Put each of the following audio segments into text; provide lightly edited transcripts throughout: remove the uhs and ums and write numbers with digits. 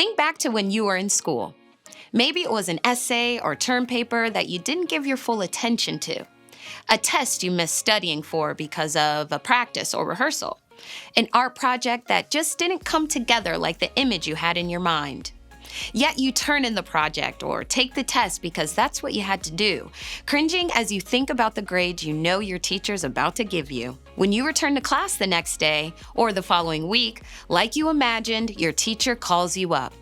Think back to when you were in school. Maybe it was an essay or term paper that you didn't give your full attention to, a test you missed studying for because of a practice or rehearsal, an art project that just didn't come together like the image you had in your mind. Yet you turn in the project or take the test because that's what you had to do, cringing as you think about the grade you know your teacher's about to give you. When you return to class the next day or the following week, like you imagined, your teacher calls you up.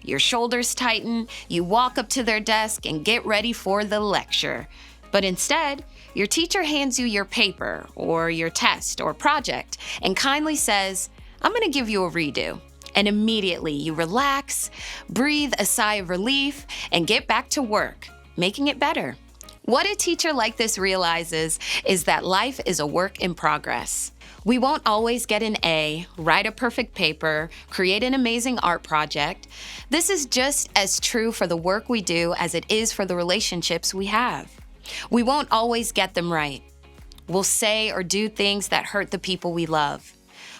Your shoulders tighten, you walk up to their desk and get ready for the lecture. But instead, your teacher hands you your paper or your test or project and kindly says, "I'm going to give you a redo." And immediately you relax, breathe a sigh of relief, and get back to work, making it better. What a teacher like this realizes is that life is a work in progress. We won't always get an A, write a perfect paper, create an amazing art project. This is just as true for the work we do as it is for the relationships we have. We won't always get them right. We'll say or do things that hurt the people we love.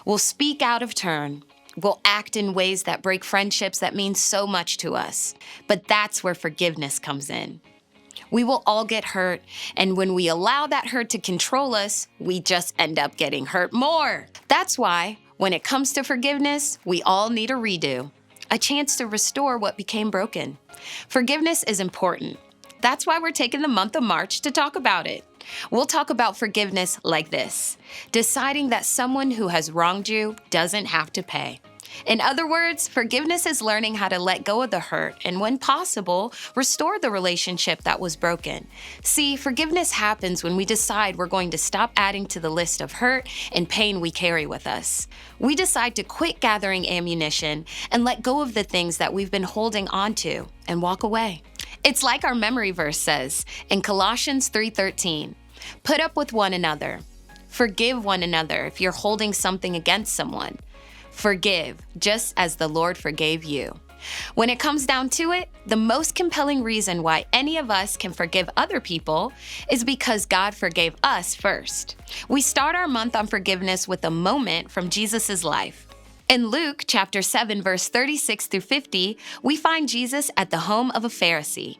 We'll speak out of turn. We'll act in ways that break friendships that mean so much to us. But that's where forgiveness comes in. We will all get hurt, and when we allow that hurt to control us, we just end up getting hurt more. That's why, when it comes to forgiveness, we all need a redo, a chance to restore what became broken. Forgiveness is important. That's why we're taking the month of March to talk about it. We'll talk about forgiveness like this: deciding that someone who has wronged you doesn't have to pay. In other words, forgiveness is learning how to let go of the hurt and, when possible, restore the relationship that was broken. See, forgiveness happens when we decide we're going to stop adding to the list of hurt and pain we carry with us. We decide to quit gathering ammunition and let go of the things that we've been holding onto and walk away. It's like our memory verse says in Colossians 3:13, "Put up with one another. Forgive one another if you're holding something against someone. Forgive, just as the Lord forgave you." When it comes down to it, the most compelling reason why any of us can forgive other people is because God forgave us first. We start our month on forgiveness with a moment from Jesus' life. In Luke chapter 7, verse 36 through 50, we find Jesus at the home of a Pharisee.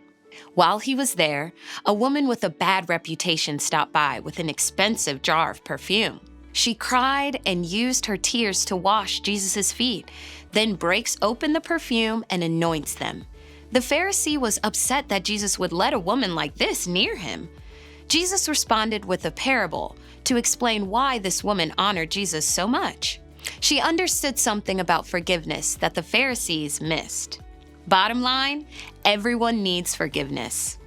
While he was there, a woman with a bad reputation stopped by with an expensive jar of perfume. She cried and used her tears to wash Jesus' feet, then breaks open the perfume and anoints them. The Pharisee was upset that Jesus would let a woman like this near him. Jesus responded with a parable to explain why this woman honored Jesus so much. She understood something about forgiveness that the Pharisees missed. Bottom line, everyone needs forgiveness.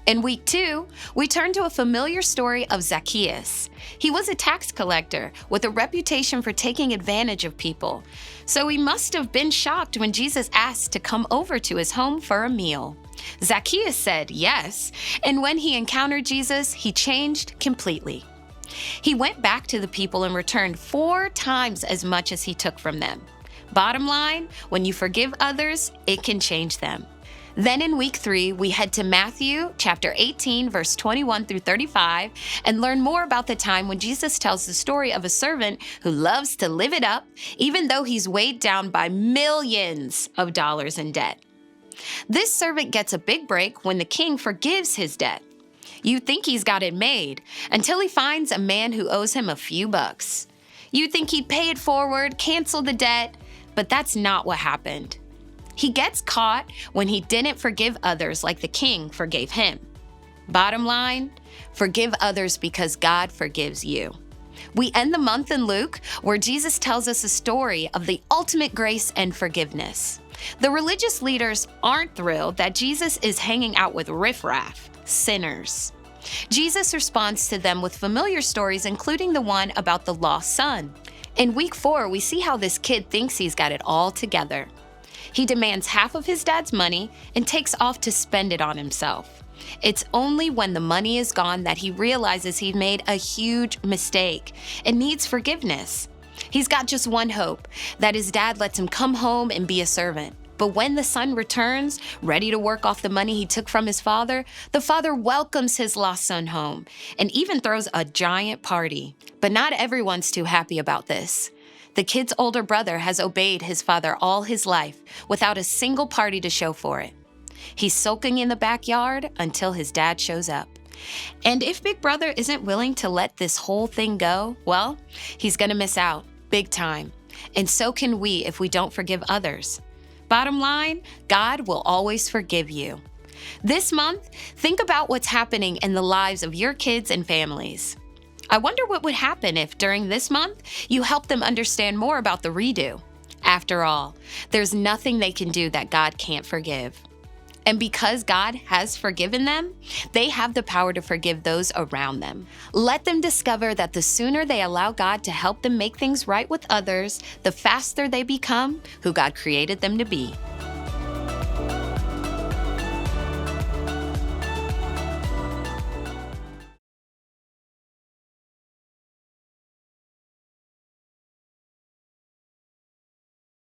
In week 2, we turn to a familiar story of Zacchaeus. He was a tax collector with a reputation for taking advantage of people, so he must have been shocked when Jesus asked to come over to his home for a meal. Zacchaeus said yes, and when he encountered Jesus, he changed completely. He went back to the people and returned 4 times as much as he took from them. Bottom line, when you forgive others, it can change them. Then in week 3, we head to Matthew chapter 18, verse 21 through 35, and learn more about the time when Jesus tells the story of a servant who loves to live it up, even though he's weighed down by millions of dollars in debt. This servant gets a big break when the king forgives his debt. You think he's got it made until he finds a man who owes him a few bucks. You think he'd pay it forward, cancel the debt, but that's not what happened. He gets caught when he didn't forgive others like the king forgave him. Bottom line, forgive others because God forgives you. We end the month in Luke, where Jesus tells us a story of the ultimate grace and forgiveness. The religious leaders aren't thrilled that Jesus is hanging out with riffraff, sinners. Jesus responds to them with familiar stories, including the one about the lost son. In week 4, we see how this kid thinks he's got it all together. He demands half of his dad's money and takes off to spend it on himself. It's only when the money is gone that he realizes he made a huge mistake and needs forgiveness. He's got just one hope, that his dad lets him come home and be a servant. But when the son returns, ready to work off the money he took from his father, the father welcomes his lost son home and even throws a giant party. But not everyone's too happy about this. The kid's older brother has obeyed his father all his life without a single party to show for it. He's sulking in the backyard until his dad shows up. And if Big Brother isn't willing to let this whole thing go, well, he's gonna miss out, big time. And so can we if we don't forgive others. Bottom line, God will always forgive you. This month, think about what's happening in the lives of your kids and families. I wonder what would happen if during this month, you help them understand more about the redo. After all, there's nothing they can do that God can't forgive. And because God has forgiven them, they have the power to forgive those around them. Let them discover that the sooner they allow God to help them make things right with others, the faster they become who God created them to be.